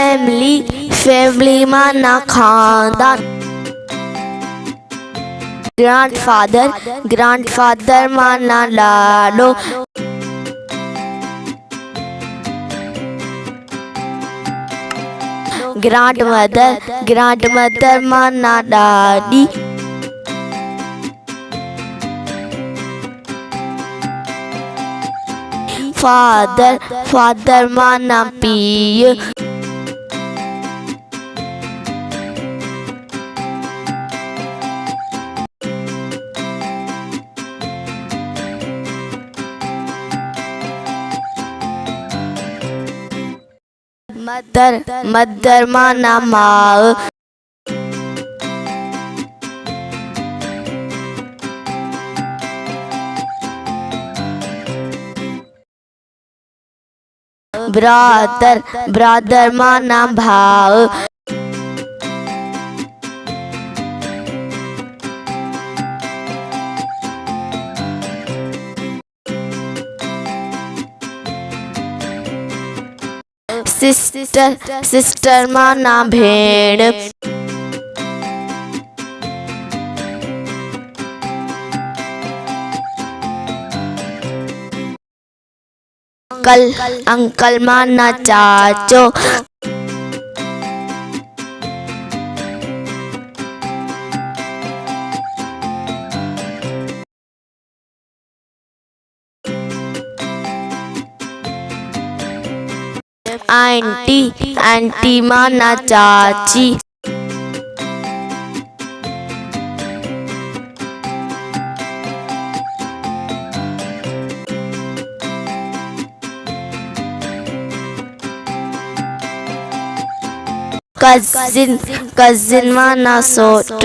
family माना खानदान। grandfather माना लालो। grandmother माना दादी। father माना पीय। mother माना माँ। brother माना भाव। sister माना भेड़। uncle माना चाचो। आंटी माना चाची। cousin माना सोट।